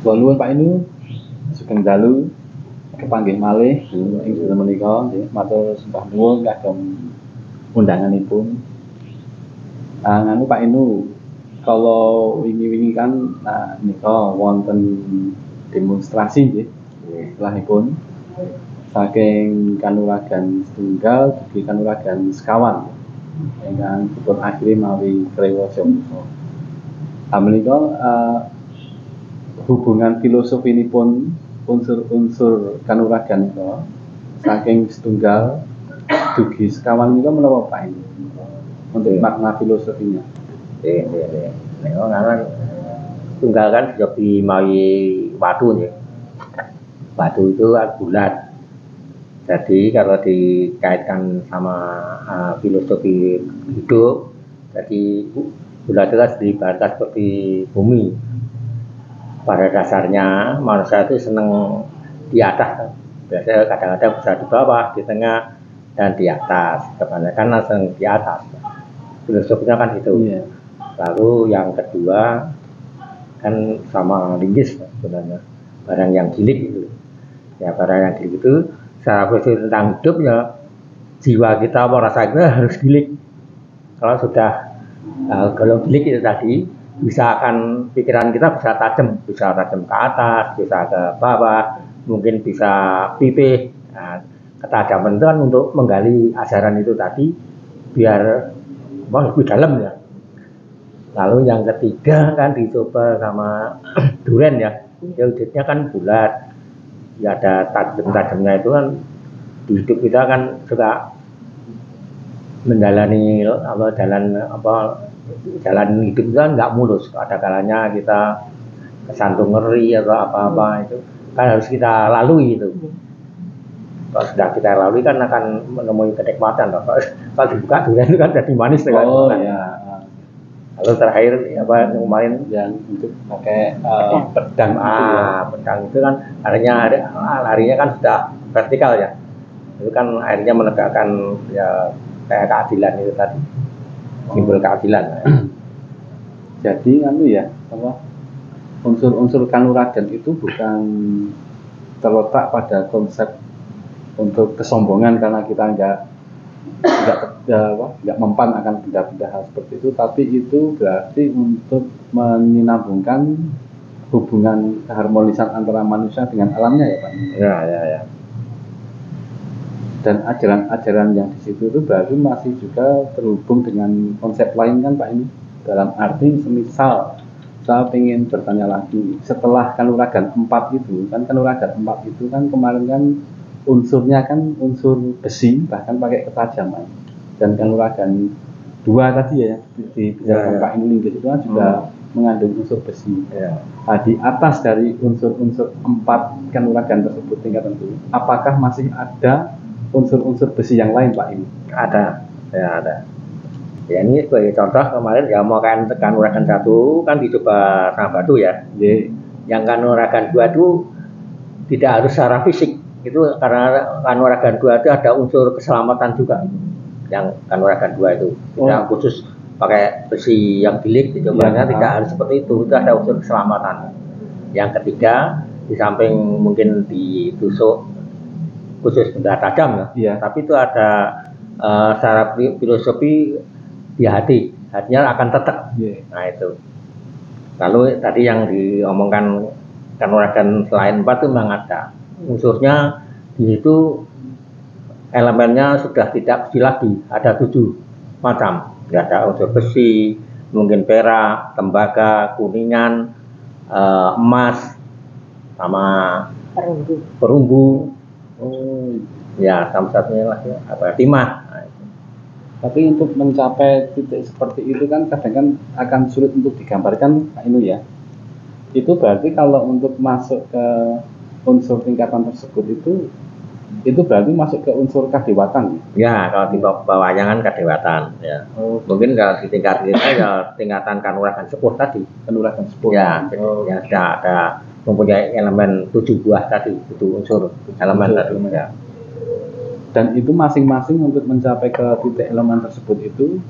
Kula nuwun Pak Inu, sugeng dalu kepanggih malih ing dinten menika nggih matur sembah nuwun kagem undanganipun. Nganu Pak Inu, kalau wingi-wingi kan nika wonten demonstrasi nggih setelahipun saking Kanuragan setunggal dugi Kanuragan sekawan ingkang dipun akhiri mawi krewa Jompo. Menika hubungan filosofinipun unsur-unsur Kanuragan menika saking setunggal dugi sekawan menika menapa Pak ini untuk makna filosofinya? Nek ngaran tunggal kan dijobi mawi watu nggih. Watu itu kan bulat. Jadi kalau dikaitkan sama filosofi hidup, jadi bulat itu kan diibaratkan seperti bumi. Pada dasarnya manusia itu senang di atas, biasanya kadang-kadang bisa di bawah, di tengah, dan di atas. Kebanyakan langsung di atas. Filosofinya kan itu. Yeah. Lalu yang kedua kan sama linggis sebenarnya, barang yang gilik itu. Ya barang yang gilik itu secara filosofi tentang hidup ya jiwa kita merasa kita harus gilik. Kalau sudah kalau gilik itu tadi bisa akan pikiran kita bisa tajam ke atas, bisa ke bawah, mungkin bisa pipih. Nah, ketajaman itu kan untuk menggali ajaran itu tadi biar lebih dalam ya. Lalu yang ketiga kan dicoba sama duren ya, wujudnya kan bulat, ya ada tajam-tajamnya itu kan di hidup kita kan suka menjalani jalan hidup itu kan nggak mulus, ada kalanya kita kesantung ngeri atau apa-apa itu kan harus kita lalui itu. Kalau sudah kita lalui kan akan menemui kenikmatan. Kalau dibuka durian itu kan jadi manis kan. Oh ya. Lalu terakhir apa yang kemarin yang untuk pakai pedang pedang itu kan larinya kan sudah vertikal ya. Itu kan akhirnya menegakkan ya kayak keadilan itu tadi. Simbol keadilan. Jadi ya unsur-unsur Kanuragan itu bukan terletak pada konsep untuk kesombongan karena kita nggak mempan akan benda-benda hal seperti itu, tapi itu berarti untuk menyambungkan hubungan keharmonisan antara manusia dengan alamnya ya Pak. Ya. Dan ajaran-ajaran yang di situ itu berarti masih juga terhubung dengan konsep lain kan Pak ini. Dalam arti semisal saya ingin bertanya lagi, setelah Kanuragan 4 itu kan kemarin kan unsurnya kan unsur besi bahkan pakai ketajaman, dan Kanuragan 2 tadi ya di Pak Inulingkis itu kan juga mengandung unsur besi. Nah, di atas dari unsur-unsur 4 Kanuragan tersebut tingkatan itu, apakah masih ada unsur-unsur besi yang lain Pak ini? Ada. Ya ini sebagai contoh kemarin ya mau kan Kanuragan 1 kan dicoba sama batu ya. Yang Kanuragan 2 itu tidak harus secara fisik. Itu karena Kanuragan 2 itu ada unsur keselamatan juga. Yang Kanuragan 2 itu yang khusus pakai besi yang gilik dicobanya tidak harus seperti itu ada unsur keselamatan. Yang ketiga di samping mungkin ditusuk khusus benda tajam ya, tapi itu ada secara filosofi di hatinya akan tetap. Nah itu. Lalu tadi yang diomongkan Kanuragan selain 4 itu memang ada unsurnya di situ, elemennya sudah tidak besi lagi, ada 7 macam. Ada unsur besi, mungkin perak, tembaga, kuningan, emas, sama perunggu. Ya, sama satunya lagi timah. Tapi untuk mencapai titik seperti itu kan kadang kan akan sulit untuk digambarkan Pak Inu ya. Itu berarti kalau untuk masuk ke unsur tingkatan tersebut itu berarti masuk ke unsur kadewatan. Ya, kalau di bawahnya kan kadewatan ya. Mungkin kalau di tingkat kita ya tingkatan Kanuragan sepuh tadi. Kanuragan sepuh. Ya, yang sudah ada mempunyai elemen 7 buah tadi, itu unsur elemen tadi ya. Dan itu masing-masing untuk mencapai ke titik elemen tersebut itu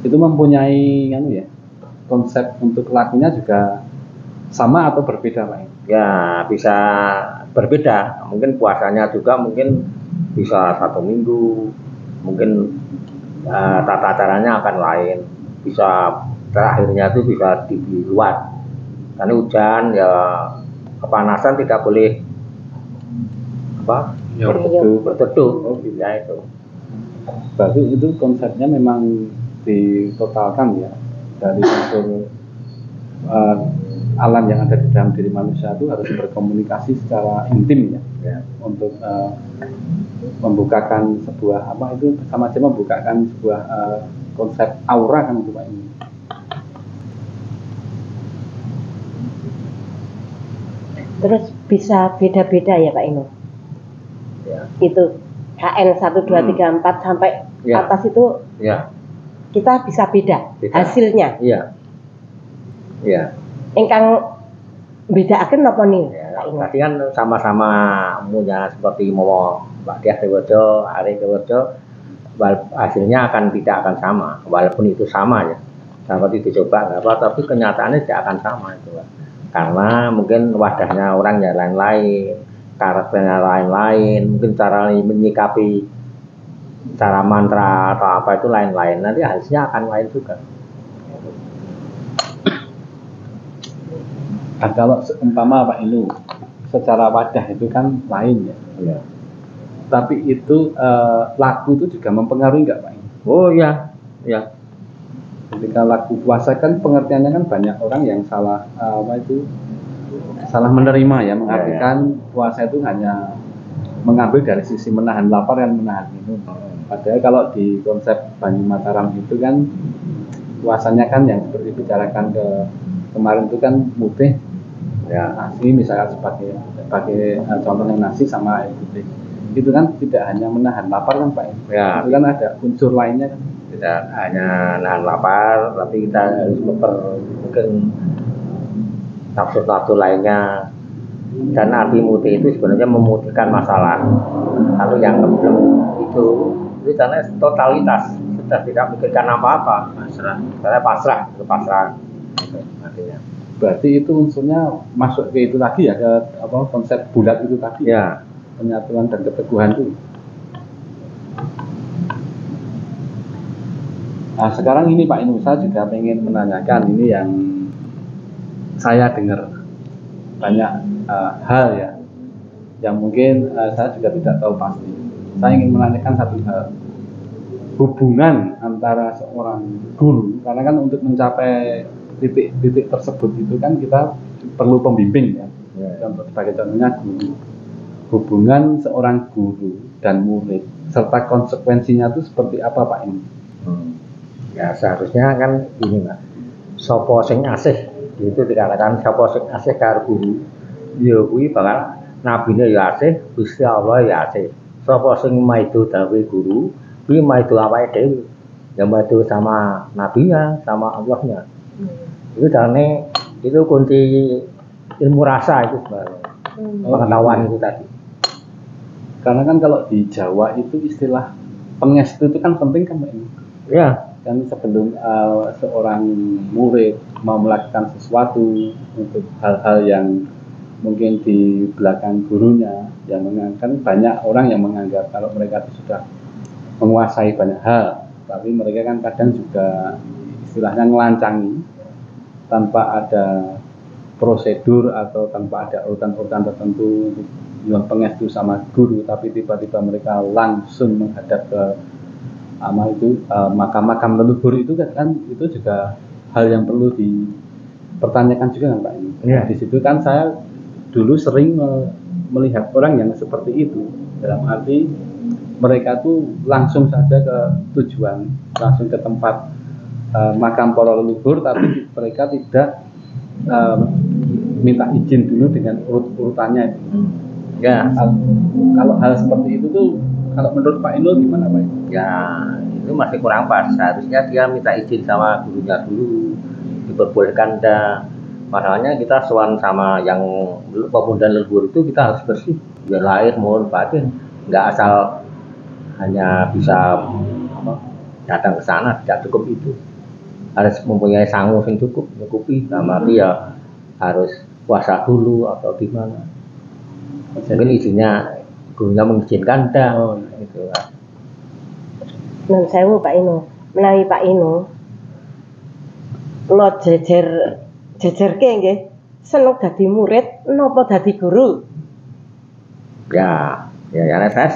mempunyai konsep untuk lakunya juga sama atau berbeda Pak? Ya bisa berbeda, mungkin puasanya juga mungkin bisa 1 minggu, mungkin tata caranya akan lain, bisa terakhirnya itu bisa di luar, karena hujan ya kepanasan tidak boleh Ya, berteduh Oh, gitu. ya itu. Berarti itu konsepnya memang ditotalkan ya, dari unsur alam yang ada di dalam diri manusia itu harus berkomunikasi secara intim ya, untuk membukakan sebuah itu sama aja membukakan sebuah konsep aura kan itu Pak ini. Terus bisa beda-beda ya Pak Inu? Ya. Itu HN 1, 2, 3, 4 sampai atas itu kita bisa beda hasilnya. Iya. Iya. Ingkang bedaaken napa nih? Tadi kan sama-sama punya seperti mau Mbak Diah Dewojo, Ari Dewojo, hasilnya tidak akan sama, walaupun itu sama ya. Seperti dicoba nggak apa, tapi kenyataannya tidak akan sama itu, Pak. Karena mungkin wadahnya orang ya lain-lain, karakternya lain-lain, mungkin cara menyikapi cara mantra atau apa itu lain-lain. Nanti hasilnya akan lain juga. Nah, kalau seumpama Pak Inu secara wadah itu kan lain ya. Ya. Tapi itu lagu itu juga mempengaruhi nggak Pak Inu? Oh iya, ya. Ketika lagu puasa kan pengertiannya kan banyak orang yang salah salah menerima ya, mengartikan puasa itu hanya mengambil dari sisi menahan lapar dan menahan minum. Padahal kalau di konsep Banyu Mataram itu kan puasanya kan yang seperti bicarakan kemarin itu kan mutih ya, nasi misalnya sebagai contohnya nasi sama air putih. Itu kan tidak hanya menahan lapar kan Pak ya. Itu kan ada unsur lainnya kan. Tidak hanya nahan lapar, tapi kita harus mungkin nafsu-nafsu lainnya. Dan arti mutih itu sebenarnya memutihkan masalah. Kalau yang belum itu karena totalitas, sudah tidak memikirkan apa-apa, pasrah. Artinya. Berarti itu unsurnya masuk ke itu lagi ya, ke konsep bulat itu tadi ya, penyatuan dan keteguhan itu. Nah sekarang ini Pak Inu, saya juga ingin menanyakan ini yang saya dengar banyak hal ya, yang mungkin saya juga tidak tahu pasti. Saya ingin menanyakan satu hal, hubungan antara seorang guru, karena kan untuk mencapai titik-titik tersebut itu kan kita perlu pembimbing ya. Sebagai contohnya guru, hubungan seorang guru dan murid serta konsekuensinya itu seperti apa Pak Inu? Ya seharusnya kan ini Pak, sopo sing asih itu dikatakan sopo sing asih karo guru, ya kuwi bakal nabine ya asih, Gusti Allah ya asih. Sopo sing maido dawe guru, kuwi maido awake dhewe, ya maido sama nabinya, sama Allahnya. Itu karena itu kunci ilmu rasa itu sebenarnya, pengetahuan itu tadi. Karena kan kalau di Jawa itu istilah pengestu itu kan penting kan Pak Inu? Ya. Kan sebelum seorang murid mau melakukan sesuatu untuk hal-hal yang mungkin di belakang gurunya, yang kan banyak orang yang menganggap kalau mereka itu sudah menguasai banyak hal, tapi mereka kan kadang juga istilahnya ngelancangi tanpa ada prosedur atau tanpa ada urutan-urutan tertentu yang pengestu sama guru, tapi tiba-tiba mereka langsung menghadap ke makam-makam leluhur itu kan itu juga hal yang perlu dipertanyakan juga kan Pak ini. Ya. Di situ kan saya dulu sering melihat orang yang seperti itu, dalam arti mereka tuh langsung saja ke tujuan, langsung ke tempat makam para leluhur, tapi mereka tidak minta izin dulu dengan urutannya itu. Ya, kalau hal seperti itu tuh, kalau menurut Pak Inul gimana Pak? Ya, itu masih kurang pas. Seharusnya dia minta izin sama gurunya dulu, diperbolehkan dah. Masalahnya kita sowan sama yang pemuda leluhur itu kita harus bersih, biar lahir maupun batin, nggak asal hanya bisa datang ke sana, tidak cukup itu. Harus mempunyai sangu yang cukup, mencukupi sama dia harus puasa dulu atau gimana. Mungkin izinnya gurunya mengizinkan dah. Gitu. Nun sewu Pak Inu, menawi Pak Inu lo jejerke nggih seneng dadi murid napa dadi guru? Ya, saya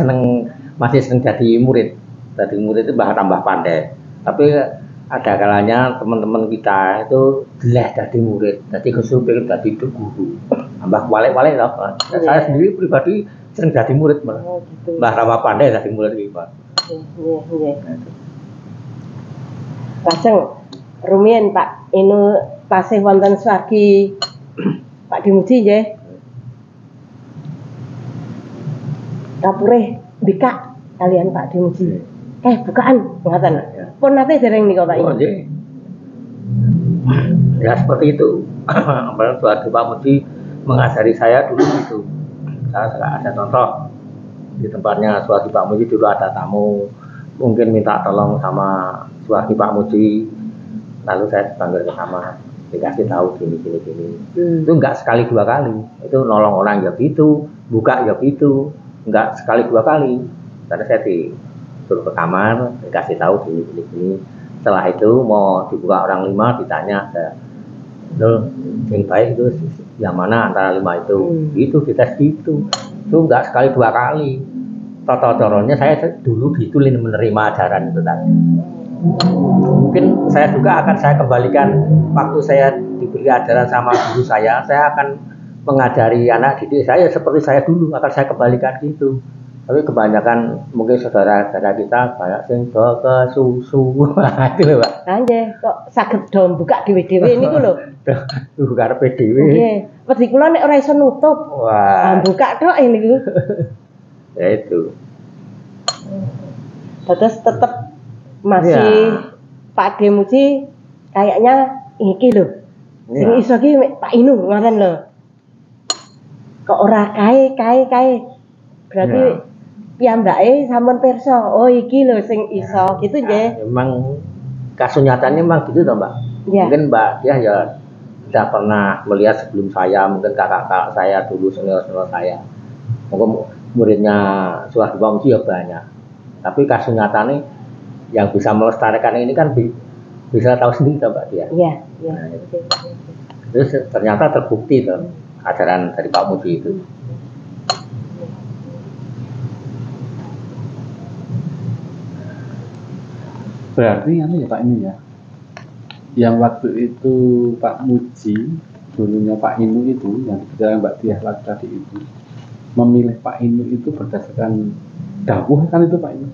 masih seneng jadi murid. Jadi murid itu tambah pandai. Tapi ada kalanya teman-teman kita itu jelek jadi murid, jadi kesulitan jadi guru. Tambah walik-walik lah. Saya sendiri pribadi sering jadi murid malah. Gitu. Tambah pandai jadi murid iki, Pak. Nggih. Lajeng rumiyin Pak Inu tasih wonten swargi Pak Dimuji nggih. Kapure bikak kalian Pak Dimuji. Bukaan ngoten. Pun nate dereng nika Pak Inu. Oh, nggih. Ya seperti itu. Apalagi swargi Pak Muji mengajari saya dulu itu. Saya ada contoh di tempatnya swargi Pak Muji dulu ada tamu mungkin minta tolong sama swargi Pak Muji, lalu saya dipanggil ke kamar dikasih tahu gini. Itu enggak sekali dua kali, itu nolong orang ya gitu, buka ya gitu, enggak sekali dua kali. Karena saya disuruh ke kamar dikasih tahu gini. Setelah itu mau dibuka orang 5 ditanya Dul, yang baik itu yang mana antara 5 itu? Itu dites gitu. Itu enggak sekali dua kali. Tata-caranya saya dulu gitu menerima ajaran itu tadi. Mungkin saya juga akan saya kembalikan waktu saya diberi ajaran sama guru saya akan mengajari anak didik saya seperti saya dulu, akan saya kembalikan gitu. Tapi kebanyakan mungkin saudara-saudara kita banyak sing ke susu. Itu lho, Pak. Nggih, kok saged do buka dhewe-dhewe niku lho. Buka arepe dhewe. Nggih, wedi kula nek ora iso nutup. Wah. Buka tok niku. Ya itu. Terus tetap masih Pak Dimuji kayaknya iki lho. Sing iso ki Pak Inu ngoten lho. Kok ora kae. Berarti piyambake sampun pirsa. Oh iki lho sing iso gitu nggih. Memang kasunyatanya memang gitu toh, Mbak. Ya. Mungkin Mbak ya sudah pernah melihat sebelum saya, mungkin kakak-kakak saya dulu senior-senior saya. Mungkin muridnya swargi Pak Muji ya banyak. Tapi kasunyatanya yang bisa melestarikan ini kan bisa tahu sendiri toh, Mbak dia. Iya. Nah, terus ternyata terbukti toh ajaran dari Pak Muji itu. Berarti ya Pak ini ya. Yang waktu itu Pak Muji, dulunya Pak Inu itu yang dibicara Mbak Diah tadi itu memilih Pak Inu itu berdasarkan dawuh kan itu Pak Inu.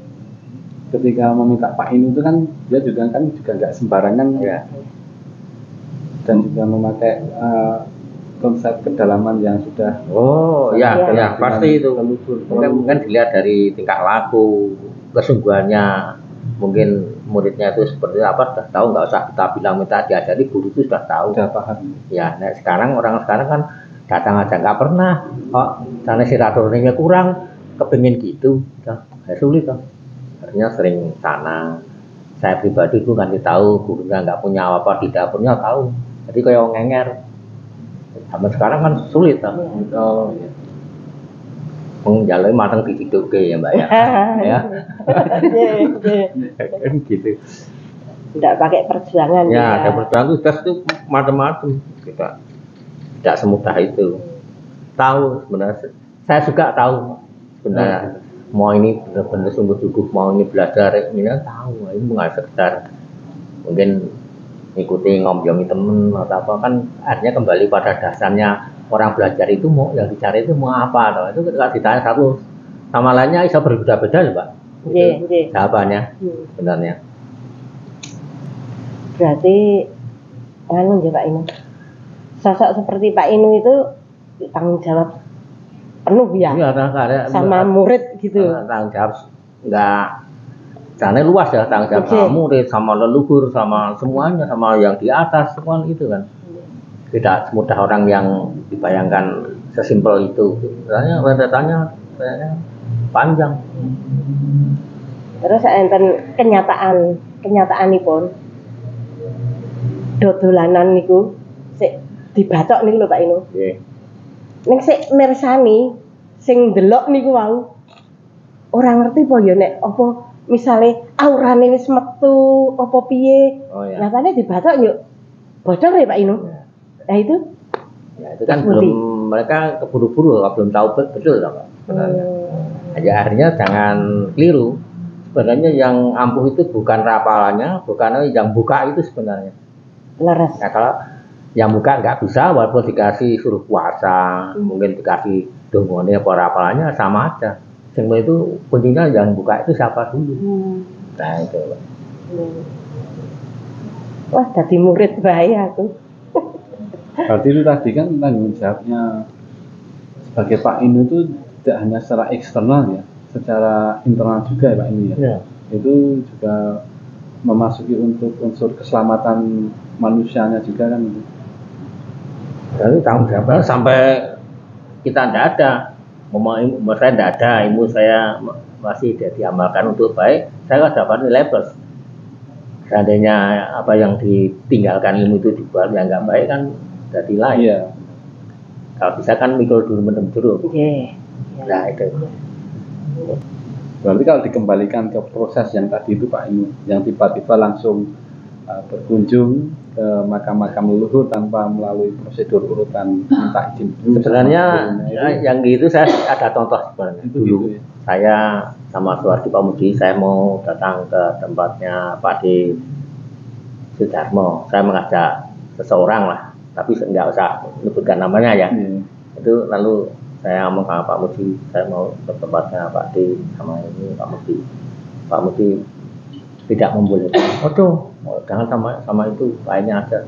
Ketika meminta Pak Inu itu kan dia juga nggak sembarangan ya. Dan juga memakai konsep kedalaman yang sudah pasti itu mungkin dilihat dari tingkah laku, kesungguhannya. Mungkin muridnya itu seperti apa sudah tahu, nggak usah kita bilang minta diajari, guru itu sudah tahu, sudah paham. Ya, nah orang sekarang kan datang aja nggak pernah, sana silaturahminya kurang, kepengin gitu, sulit toh. Artinya sering sana. Saya pribadi dulu kan tahu gurunya nggak punya apa di dapurnya tahu, jadi kayak ngenger. Sama sekarang kan sulit toh. Oh, ya. Jalur matang dihidup ya Mbak ya. Ya. Gitu. Tidak pakai perjuangan. Ya, ada perjuangan itu macam-macam. Kita tidak semudah itu. Tahu sebenarnya. Saya juga tahu sebenarnya. Mau ini benar-benar sungguh-sungguh mau ini belajar ini tahu. Ini bukan sekedar mungkin ikuti ngomjongi temen atau apa kan artinya kembali pada dasarnya. Orang belajar itu mau yang dicari itu mau apa toh? Itu ketika ditanya satu sama lainnya bisa berbeda-beda loh, Pak. Iya. Jawabannya sebenarnya. Berarti anu ya Pak Inu. Sosok seperti Pak Inu itu tanggung jawab penuh ya. Iya, sama murid gitu. Tanggung jawab enggak caranya luas ya, tanggung jawab sama murid, sama leluhur, sama semuanya, sama yang di atas semua itu kan. Tidak semudah orang yang dibayangkan sesimpel itu. Soalnya rentetannya panjang. Terus enten kenyataanipun dodolanan niku sik dibatok niku lho Pak Inu. Nggih. Ning sik mirsani sing ndelok niku wau ora ngerti po ya nek apa misale aurane wis metu apa piye. Oh ya. Nyatane dibatok yuk bocor ya Pak Inu. Nah itu Ya itu kan belum mereka keburu-buru, belum tahu betul Pak sebenarnya. Aja akhirnya jangan keliru. Sebenarnya yang ampuh itu bukan rapalannya, bukan yang buka itu sebenarnya. leres. Nah kalau yang buka nggak bisa, walaupun dikasih suruh puasa, mungkin dikasih dongone apa rapalannya sama aja. Semua itu kuncinya yang buka itu siapa dulu. Nah itu. Wah, jadi murid bahaya aku. Berarti itu tadi kan tanggung jawabnya sebagai Pak Inu itu tidak hanya secara eksternal ya, secara internal juga ya Pak Inu ya. Ya. Itu juga memasuki untuk unsur keselamatan manusianya juga kan itu. Jadi tanggung jawab sampai kita tidak ada, umur saya tidak ada, ilmu saya masih tidak diamalkan untuk baik, saya kan dapat nilai plus. Seandainya apa yang ditinggalkan ilmu itu dibuat yang nggak baik kan jadi lain. Iya. Kalau bisa kan mikul dulu menem dulu. Nggih. Nah itu. Berarti kalau dikembalikan ke proses yang tadi itu Pak Inu, yang tiba-tiba langsung berkunjung ke makam-makam leluhur tanpa melalui prosedur urutan minta izin dulu. Sebenarnya itu, yang gitu saya ada contoh sebenarnya. itu Dulu gitu ya. saya sama Suwardi Pamudi, saya mau datang ke tempatnya Pak D. Sudarmo. Saya mengajak seseorang lah, tapi nggak usah menyebutkan namanya ya. Itu lalu saya ngomong sama Pak Mudi, saya mau ke tempatnya Pak D sama ini Pak Mudi. Pak Mudi tidak membolehkan. Aduh, jangan sama itu, lainnya aja.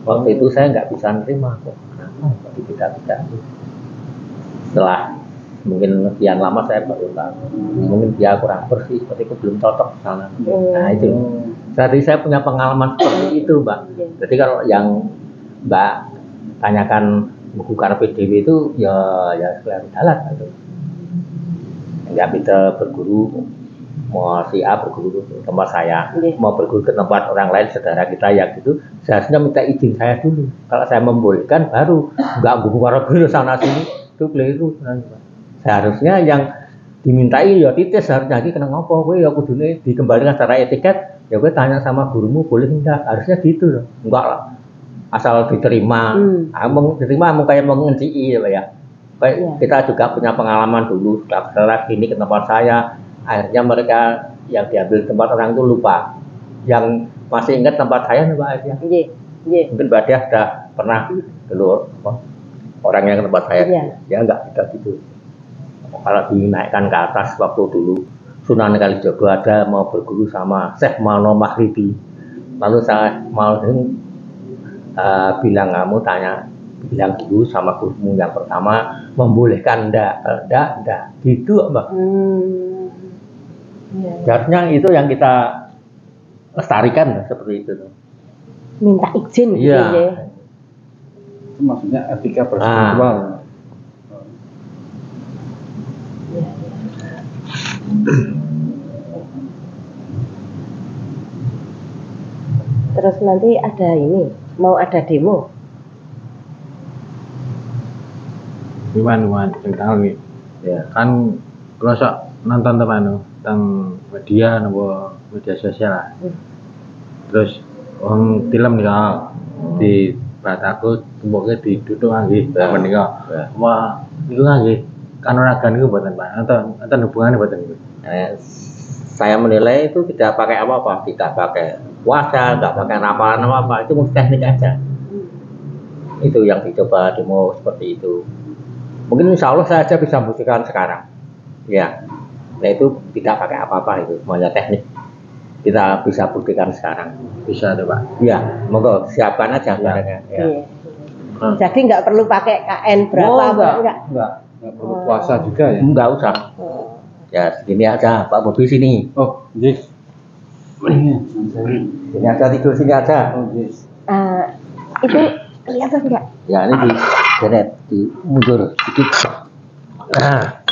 Waktu itu saya nggak bisa nerima kok. Kenapa? Tidak. Setelah mungkin sekian lama saya baru tahu. Mungkin dia kurang bersih, seperti itu belum cocok sana. Nah itu. Jadi saya punya pengalaman seperti itu, Mbak. Jadi kalau yang Mbak tanyakan buku PDW itu ya sekalian jalan gitu. Nggak bisa berguru, mau si A berguru ke tempat saya, mau berguru ke tempat orang lain saudara kita yang gitu, seharusnya minta izin saya dulu. Kalau saya membolehkan baru nggak buku guru sana sini itu keliru. Seharusnya yang dimintai ya titis harusnya lagi kena ngopo, gue ya kudune dikembalikan secara etiket. Ya gue tanya sama gurumu boleh enggak, harusnya gitu loh. Enggak lah, asal diterima. Diterima mau kayak mau ngencii ya. Kayak kita juga punya pengalaman dulu, setelah gini ke tempat saya, akhirnya mereka yang diambil tempat orang itu lupa. Yang masih ingat tempat saya nih Mbak Asia. Mungkin Mbak Asia sudah pernah dulu orang yang ke tempat saya. Ya enggak kita gitu. Kalau dinaikkan ke atas waktu dulu Sunan Kalijogo ada mau berguru sama Syekh Mano Maghribi. Lalu saya mau bilang bilang dulu sama gurumu yang pertama membolehkan enggak gitu Mbak. Harusnya itu yang kita lestarikan seperti itu. Minta izin gitu ya. Itu maksudnya etika berspiritual. Terus nanti ada ini, mau ada demo. Iwan tentang ini. Ya. Kan kalau sok nonton tentang media nopo media sosial lah. Terus orang film nih di Bataku tumbuknya diduduk lagi, menikah. Wah, itu lagi. Kan oragan itu buatan Pak, atau hubungannya buatan itu. Saya menilai itu tidak pakai apa-apa, tidak pakai puasa, tidak pakai rapalan apa-apa, itu mesti teknik aja. Itu yang dicoba demo seperti itu. Mungkin insya Allah saya aja bisa buktikan sekarang. Ya, nah itu tidak pakai apa-apa itu, semuanya teknik. Kita bisa buktikan sekarang. Bisa tuh Pak. Ya, monggo siapkan aja barangnya. Ya. Jadi nggak perlu pakai KN berapa, Enggak perlu puasa juga ya? Enggak usah. Ya, segini aja, Pak Bobi sini. Oh, yes. Sini aja, tidur sini aja. Oh, yes. Itu kelihatan nggak? Ya, ini di deret, di mundur sedikit. Nah,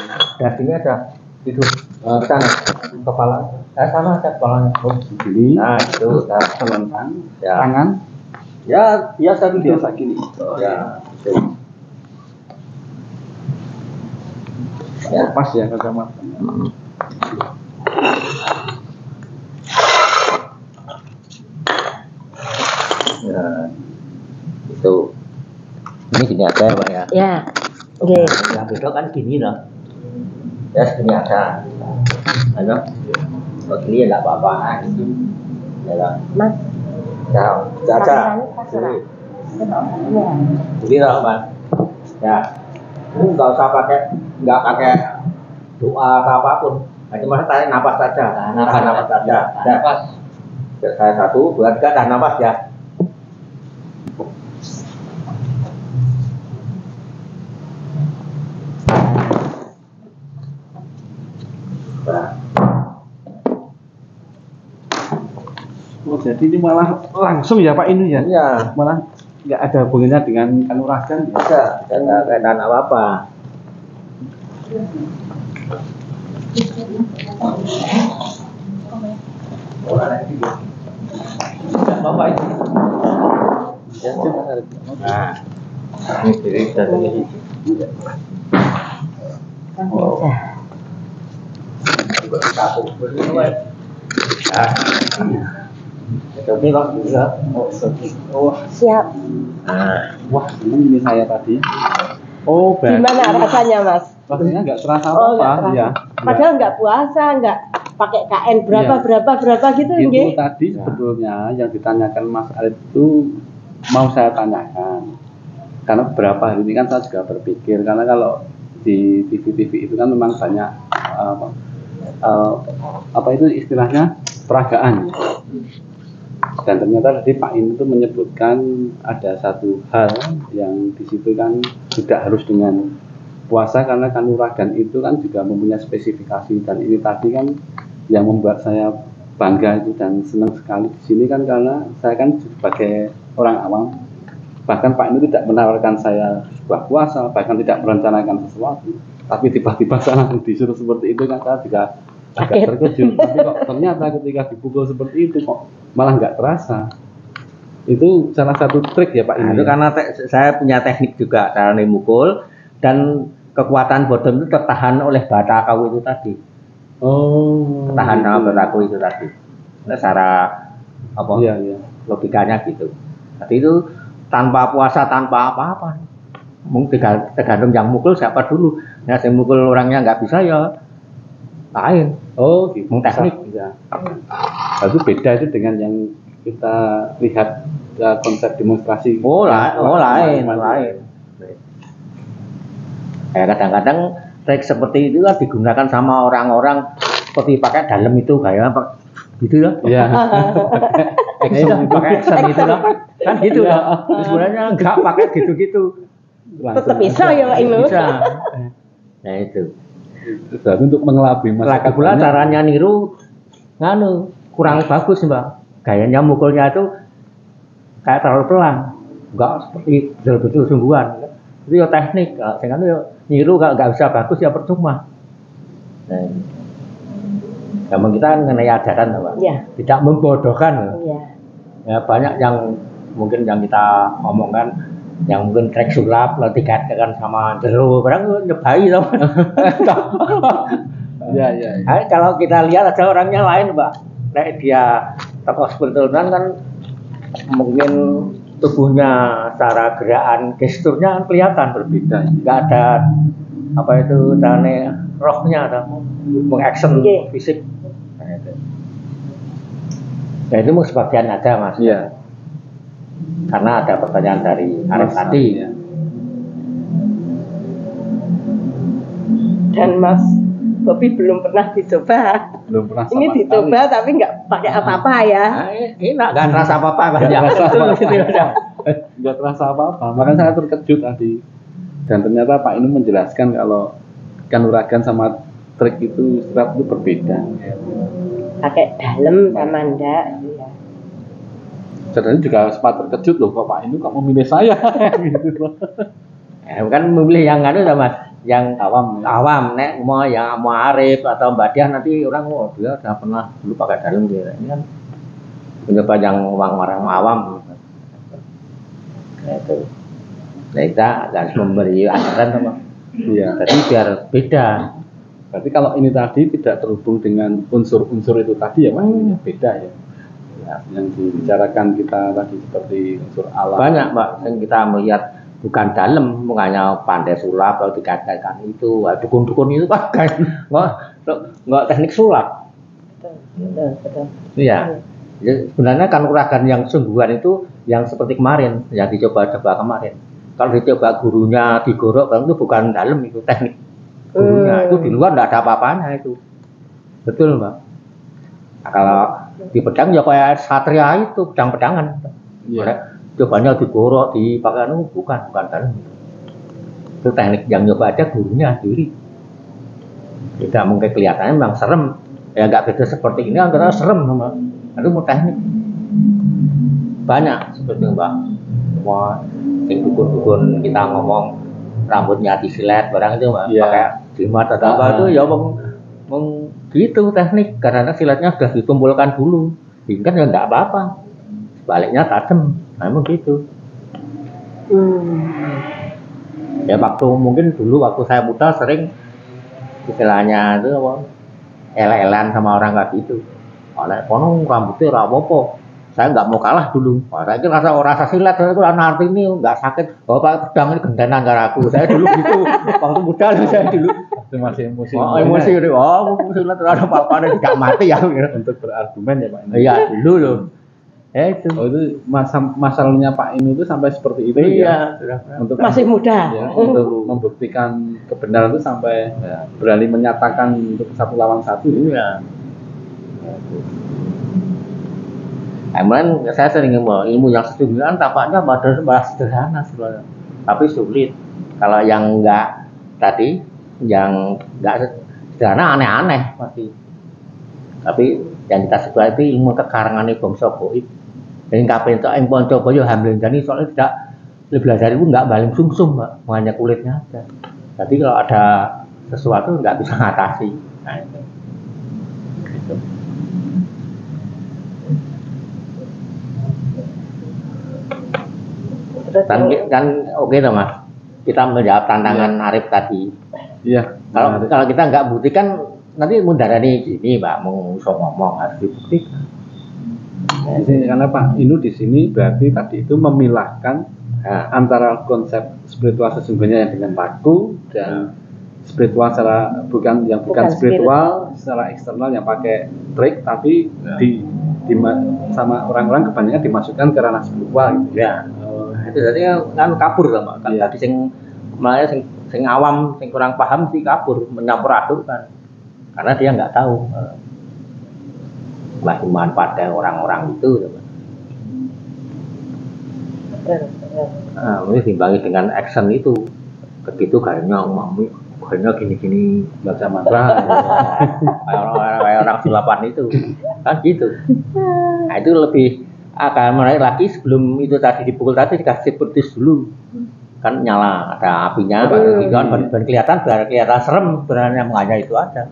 sini aja, tidur. Sana, kepala. Sana aja kepalanya. Oh, begini. Nah, itu. Telentang. Ya. Tangan. Ya biasa gitu. Biasa gini. Ya. Ya. Pas ya kacamata. Ya. Itu. Ini gini aja Pak ya. Ya. Oke. Yang beda kan gini loh. Ya segini aja. Ayo. Kalau gini ya nggak apa-apa. Nah, gitu. Ya lah. Mas. Ya, caca. Jadi lah Mas. Ya. Ini nggak usah pakai doa atau apapun. Nah, cuma tarik nafas saja. Nafas saja. Nafas. Saya 1, 2, 3 tahan nafas ya. Oh, jadi ini malah langsung ya Pak ini ya? Iya. Malah nggak ada hubungannya dengan kanuragan. Bisa. Nggak kaitan apa-apa. Bapak itu. Nah, ini diri dari ini. Oh. Tapi loh, bisa. Oh, Siap. Nah, wah ini saya tadi. Oh, berarti Gimana rasanya, Mas? rasanya nggak terasa Oh, nggak apa-apa terasa. ya. Padahal nggak puasa, nggak pakai KN berapa Iya. berapa gitu, Itu nggih. tadi sebetulnya yang ditanyakan Mas Arif itu mau saya tanyakan. Karena beberapa hari ini kan saya juga berpikir, karena kalau di TV-TV itu kan memang banyak apa itu istilahnya peragaan. Dan ternyata tadi Pak In itu menyebutkan ada satu hal yang di situ kan tidak harus dengan puasa, karena kanuragan itu kan juga mempunyai spesifikasi, dan ini tadi kan yang membuat saya bangga itu dan senang sekali di sini kan karena saya kan sebagai orang awam, bahkan Pak In tidak menawarkan saya sebuah puasa, bahkan tidak merencanakan sesuatu, tapi tiba-tiba saya langsung disuruh seperti itu kan saya juga agak terkejut. Tapi kok ternyata ketika dipukul seperti itu kok malah nggak terasa. Itu salah satu trik ya Pak nah, ini. itu karena saya punya teknik juga cara memukul, dan kekuatan bodom itu tertahan oleh bataku itu tadi. Oh, Tertahan sama gitu. bataku itu tadi. Nah, secara apa? Iya, iya. Logikanya gitu. Jadi itu tanpa puasa, tanpa apa-apa. Mungkin tergantung yang mukul siapa dulu. Nah, yang mukul orangnya nggak bisa ya lain. Oh, gitu. Teknik. Ya. Itu beda itu dengan yang kita lihat konsep demonstrasi. Lain. Ya, kadang-kadang trik seperti itu kan digunakan sama orang-orang seperti pakai dalam itu kayak apa gitu ya. Iya. Pakai action gitu loh. Kan gitu loh. Sebenarnya enggak pakai gitu-gitu. Tetap bisa ya Pak In. Bisa. Nah itu. Berarti untuk mengelabui Lagi pula caranya niru nganu kurang bagus Mbak. Gayanya mukulnya itu kayak terlalu pelan. Enggak seperti betul-betul sungguhan. Itu ya teknik. Dengan itu niru kalau nggak bisa bagus ya percuma. Nah, memang kita mengenai ajaran Mbak. Iya. Tidak membodohkan. Iya. Ya banyak yang mungkin yang kita omongkan yang mungkin trek sulap dikaitkan sama jero barang nyebai sama. Ya. Nah, kalau kita lihat ada orangnya lain Mbak. Nah, dia tokoh sebetulnya kan mungkin tubuhnya secara gerakan gesturnya kan kelihatan berbeda. Nggak ada apa itu tane rohnya atau mengaction fisik. Nah, itu mau sebagian aja Mas. Iya. Karena ada pertanyaan dari Arif tadi. Ya. Dan Mas Bobi belum pernah dicoba. Belum pernah Ini sama dicoba sekali. tapi nggak pakai apa-apa ya. Nah, ini nggak terasa apa-apa Nggak terasa apa-apa. Gitu. Nggak terasa apa-apa. Makanya saya terkejut tadi. Dan ternyata Pak ini menjelaskan kalau kanuragan sama trik itu strap itu berbeda. Pakai dalam sama enggak. Ya. Sebenarnya juga sempat terkejut loh, kok Pak ini kok memilih saya gitu loh. Ya, kan memilih yang anu Mas, yang Awam. nek mau yang mau Arif atau Mbak Diah nanti orang dia udah pernah dulu pakai dalam dia. Ini kan mencoba yang orang awam. Nah, kita harus memberi ajaran sama. Iya. Jadi biar beda. Berarti kalau ini tadi tidak terhubung dengan unsur-unsur itu tadi ya Pak, ya beda ya. Ya, yang dibicarakan kita tadi seperti unsur alam. Banyak Mbak, yang kita melihat bukan dalam, makanya pandai sulap kalau dikatakan itu, dukun-dukun itu kan nggak teknik sulap. Betul. Iya. Jadi sebenarnya kanuragan yang sungguhan itu yang seperti kemarin, yang dicoba-coba kemarin. Kalau dicoba gurunya digorok, itu bukan dalam, itu teknik gurunya. Itu di luar nggak ada apa-apanya itu. Betul Mbak. Nah, kalau di pedang ya kayak satria itu, pedang-pedangan. Iya. Cobanya digorok, dipakai bukan dalam. Itu teknik yang nyoba aja gurunya sendiri. Tidak mungkin kelihatannya memang serem. Ya nggak beda seperti ini antara serem sama itu mau teknik. Banyak seperti Mbak. Semua yang dukun-dukun kita ngomong rambutnya disilet barang itu Mbak, Iya. pakai jimat atau apa itu ya gitu teknik, karena silatnya sudah ditumpulkan dulu, kan ya enggak apa-apa, sebaliknya tajam, memang gitu. Ya waktu mungkin dulu waktu saya muda sering istilahnya itu apa, ele-elan sama orang kayak gitu, oleh kono rambutnya rapopo. Saya nggak mau kalah dulu. Saya kira rasa silat itu nanti ini nggak sakit. Bapak pedang ini gentenan cara aku. Saya dulu gitu. Waktu muda saya dulu. Itu masih emosi. Oh, emosi itu. Oh, silat ada apa-apa dan tidak mati ya. Untuk berargumen ya Pak. Iya dulu loh. Itu. Oh itu masalahnya Pak ini itu sampai seperti itu iya, ya. Untuk Masih muda. Ya, untuk membuktikan kebenaran itu sampai berani menyatakan untuk 1 lawan 1 itu ya. Emang saya sering ngomong ilmu yang sesungguhnya tampaknya malah sederhana sebenarnya, tapi sulit. Kalau yang enggak tadi, yang enggak sederhana aneh-aneh pasti. Tapi yang kita sebut itu ilmu kekarangan bangsa goib. Jadi kapan itu yang pun coba yo hamil jadi soalnya tidak belajar itu enggak baling sungsum Mbak, hanya kulitnya aja. Jadi kalau ada sesuatu enggak bisa ngatasi. Nah, itu. Gitu. Kan oke toh Mas, kita menjawab tantangan Arif tadi. Iya. Kalau kita nggak buktikan nanti mundarani gini Mbak, mau ngomong harus dibuktikan. Karena Pak Inu di sini berarti tadi itu memilahkan antara konsep spiritual sesungguhnya yang dengan paku dan spiritual secara bukan spiritual secara eksternal yang pakai trik, tapi sama orang-orang kebanyakan dimasukkan ke ranah spiritual gitu ya. Itu jadi kan kabur lah Mbak. Kan tadi sing awam, sing kurang paham sih kabur, menyampur adukkan. Karena dia nggak tahu iman pada orang-orang itu. Nah, ini diimbangi dengan action itu. Begitu kayaknya gini-gini baca mantra. Kayak orang sulapan itu. Kan gitu. Nah, itu lebih akan menarik lagi sebelum itu tadi dipukul tadi dikasih petis dulu, kan nyala ada apinya, baru kelihatan serem sebenarnya, makanya itu ada.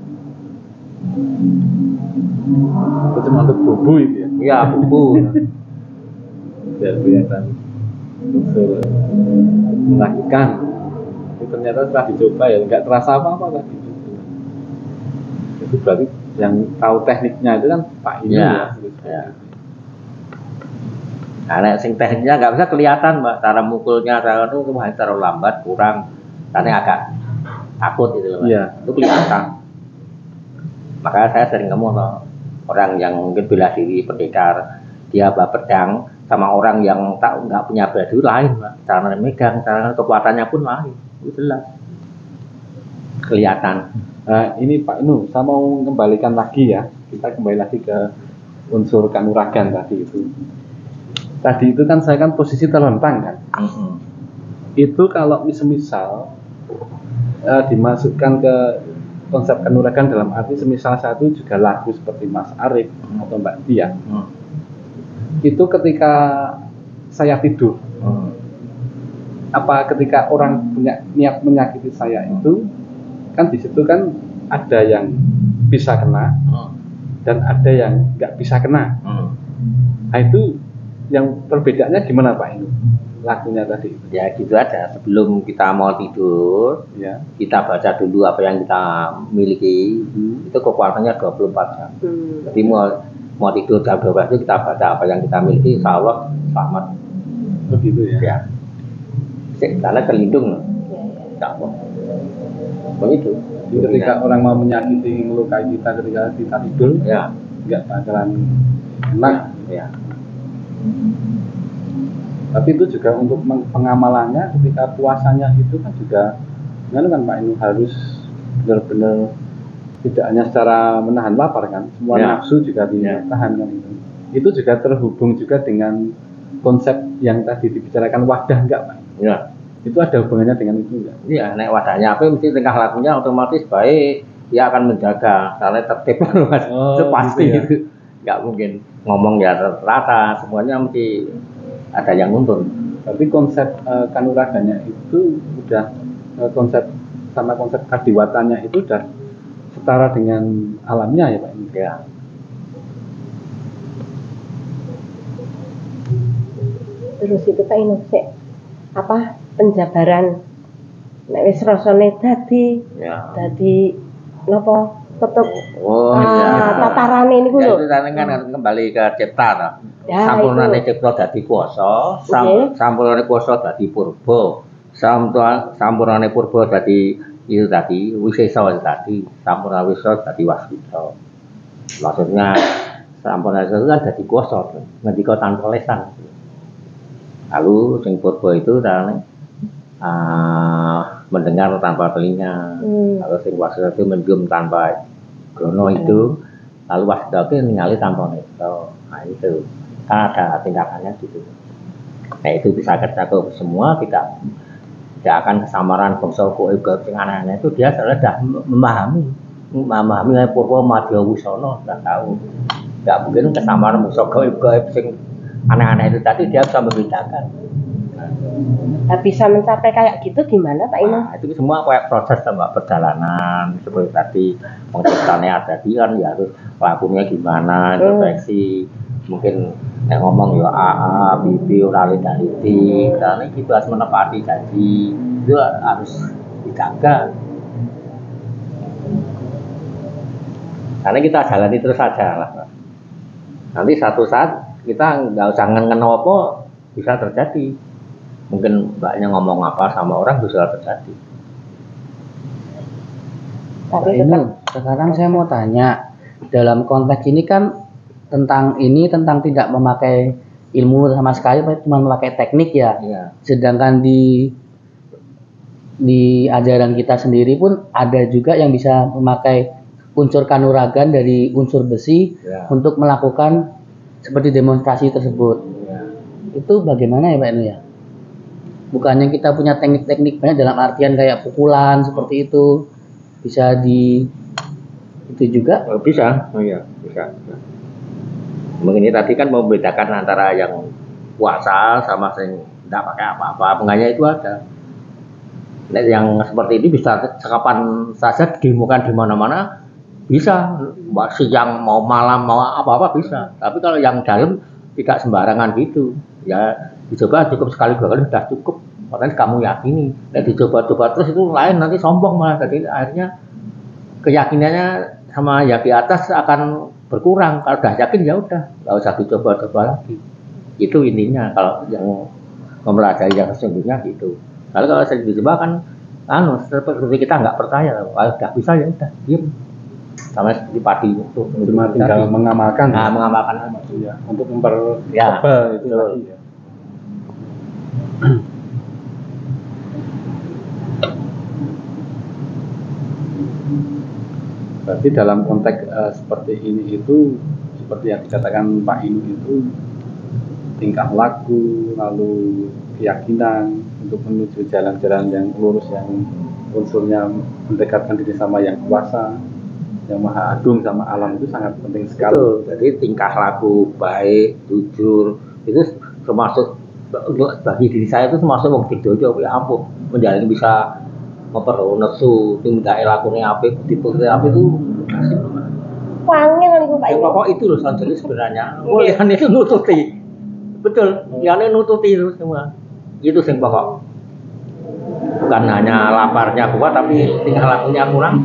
Itu cuma untuk bubu itu ya? Iya bubu. Biar kelihatan unsur melakukan. Tapi ternyata setelah dicoba ya nggak terasa apa-apa tadi. Itu berarti yang tahu tekniknya itu kan Pak ini ya. Nah, sing tekniknya nggak bisa kelihatan Mbak, cara mukulnya, cara itu terlalu lambat, kurang, karena agak takut itu Mbak. Iya. Itu kelihatan. Makanya saya sering ngomong orang yang mungkin bela diri pendekar, dia bawa pedang sama orang yang nggak punya baju lain Mbak. Cara megang, cara kekuatannya pun lain, itu jelas kelihatan. Nah ini Pak Inu, saya mau kembalikan lagi ya, kita kembali lagi ke unsur kanuragan tadi itu. Tadi itu kan saya kan posisi terlentang kan. Itu kalau misal dimasukkan ke konsep kanuragan dalam arti semisal satu juga lagu seperti Mas Arif atau Mbak Tia. Itu ketika saya tidur, apa ketika orang punya niat menyakiti saya itu kan di situ kan ada yang bisa kena dan ada yang nggak bisa kena. Nah itu yang perbedaannya gimana Pak ini? Lagunya tadi. Ya gitu aja. Sebelum kita mau tidur, Ya. kita baca dulu apa yang kita miliki. Itu kekuatannya 24 jam. Jadi mau tidur jam 12 itu kita baca apa yang kita miliki, insya Allah selamat. Begitu ya. Ya. Karena terlindung. Tidak apa. Begitu. Jadi ketika orang mau menyakiti, melukai kita ketika kita tidur, Ya. nggak bakalan enak. Ya. Tapi itu juga untuk pengamalannya ketika puasanya itu kan juga kan Pak ini harus benar-benar tidak hanya secara menahan lapar kan, semua Ya. nafsu juga ditahan kan itu. Itu juga terhubung juga dengan konsep yang tadi dibicarakan wadah enggak Pak? Ya. Itu ada hubungannya dengan itu enggak? Iya, nek wadahnya apa mesti tingkah lakunya otomatis baik, dia akan menjaga karena tertib Mas. Oh, Itu pasti gitu ya. itu. Nggak mungkin ngomong ya rata, semuanya mesti ada yang nuntun. Berarti konsep kanuraganya itu udah konsep sama konsep kadiwatanya itu udah setara dengan alamnya ya Pak ini. Ya. Terus itu Pak Inu sik apa penjabaran nek wis rasane dadi Ya. napa tetep Oh iya. tatarane niku Ya, lho. itu kan kembali ke cipta toh. Ya, Sampurnane itu. cipta dadi kuwasa, Nggih. sampurnane kuwasa dadi purba. Sampurnane purba dadi itu tadi wisesa tadi, sampurna wisesa dadi wasita. Maksudnya sampurna wisesa itu kan dadi kuwasa, ngendika tanpa lesan. Lalu sing purba itu kan mendengar tanpa telinga. Lalu sing wasita itu mendiam tanpa grono itu. Lalu wasita itu ningali tanpa netra. Nah itu kan ada tindakannya gitu. Nah itu bisa tercakup semua, tidak akan kesamaran bangsa goib sing aneh-aneh itu dia sudah memahami purwa madya wisana, sudah tahu. Enggak mungkin kesamaran bangsa goib sing aneh-aneh itu tadi dia bisa membedakan. Nah, bisa mencapai kayak gitu gimana Pak Inu? Nah, itu semua kayak proses sama perjalanan seperti tadi penciptaannya ada dia kan ya harus lakunya gimana, introspeksi. Mungkin ngomong ya A, B, oralidality, karena itu harus menepati janji, itu harus dijaga. Karena kita jalani terus saja lah. Nanti satu saat kita nggak usah ngen apa bisa terjadi. Mungkin mbaknya ngomong apa sama orang bisa terjadi. Tapi Ini tetap sekarang saya mau tanya, dalam konteks ini kan tentang tidak memakai ilmu sama sekali, cuma memakai teknik ya. Iya. Sedangkan di ajaran kita sendiri pun ada juga yang bisa memakai unsur kanuragan dari unsur besi Ya. untuk melakukan seperti demonstrasi tersebut. Ya. Itu bagaimana ya Pak Inu ya? Bukannya kita punya teknik-teknik banyak dalam artian kayak pukulan seperti itu, bisa itu juga? Oh, bisa, oh iya, bisa. Mungkin ini tadi kan membedakan antara yang puasa sama yang tidak pakai apa-apa, makanya itu ada. Nah, yang seperti ini bisa sekapan saja ditemukan di mana-mana, bisa. Siang mau malam mau apa-apa bisa. Tapi kalau yang dalam tidak sembarangan gitu, ya dicoba cukup sekali 2 kali sudah cukup. Makanya kamu yakini. Nah, dicoba-coba terus itu lain nanti sombong malah. Jadi akhirnya keyakinannya sama yang di atas akan berkurang. Kalau udah yakin ya udah, nggak usah dicoba-coba lagi. Itu intinya kalau yang mempelajari yang sesungguhnya gitu. Lalu kalau saya dicoba kan, seperti kita nggak percaya. Kalau udah bisa ya udah, diam. Sama seperti padi itu. Cuma tinggal mengamalkan. Nah, mengamalkan. Ya, untuk mempertebal Ya, itu betul. tadi ya. Berarti dalam konteks seperti ini itu seperti yang dikatakan Pak Inu itu tingkah laku, lalu keyakinan untuk menuju jalan-jalan yang lurus yang unsurnya mendekatkan diri sama yang kuasa, yang maha agung sama alam itu sangat penting sekali. Betul. Jadi tingkah laku baik, jujur itu termasuk bagi diri saya itu termasuk wong didojo ya ampun menjalani bisa memperoleh nesu tindak lakunya apa tipe apa itu wangen niku Pak ya, Inu. pokok itu loh sanjali sebenarnya. Kuliah itu nututi Betul, yang nututi itu semua. Itu sing pokok. Bukan hanya laparnya kuat, tapi tingkah lakunya kurang.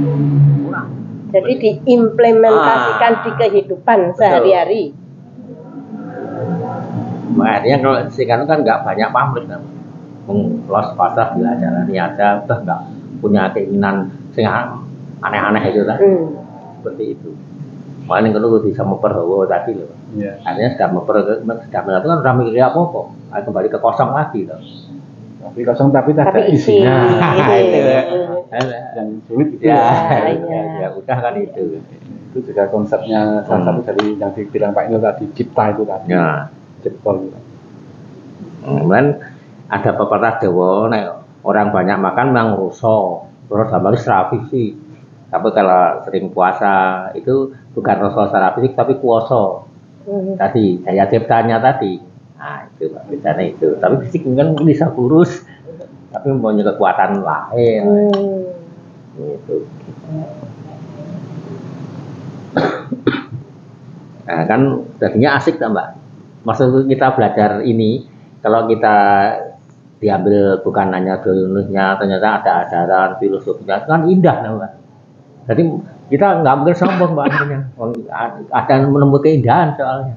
Jadi diimplementasikan di kehidupan sehari-hari. Makanya kalau sekarang kan nggak banyak pamrih kan. Los pasar diajarani aja, udah nggak punya keinginan sing aneh-aneh itu kan. Seperti itu. Makanya kalau bisa memperbawa tadi loh. Iya. Artinya sudah melakukan udah mikir apa-apa. Kembali ke kosong lagi loh. Tapi kosong tapi tak ada Tapi isi. isinya. Iya. Yang sulit itu. Ya udah kan itu. Itu juga konsepnya salah satu dari yang dibilang Pak Inu tadi, cipta itu tadi. Ya. Cipta itu. Kemudian ada pepatah Jawa, orang banyak makan memang rusak, terus tambah secara fisik. Tapi kalau sering puasa itu bukan rusak secara fisik tapi kuoso. Tadi daya ciptanya tadi. Nah itu bedanya itu. Tapi fisik kan bisa kurus, tapi mempunyai kekuatan lain. Itu. Nah kan jadinya asik tak Mbak. Maksud kita belajar ini, kalau kita diambil bukan hanya dulunya, ternyata ada ajaran filosofinya, kan indah Mbak. Jadi kita nggak mungkin sombong Mbak akhirnya. Ada menemukan keindahan soalnya.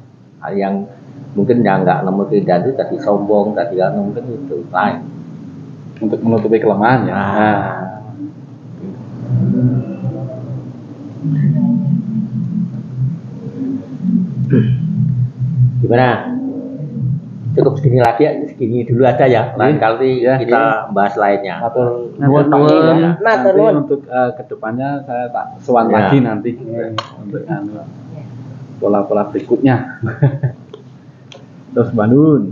Yang mungkin yang nggak nemu keindahan itu tadi sombong, tadi kan mungkin itu lain. Untuk menutupi kelemahannya. Gimana? Cukup segini lagi ya, segini dulu aja ya. Lain kali kita bahas lainnya. Matur nuwun Pak Inu. Nanti untuk kedepannya saya tak sowan lagi nanti untuk pola-pola berikutnya. Terus Mbak Nun.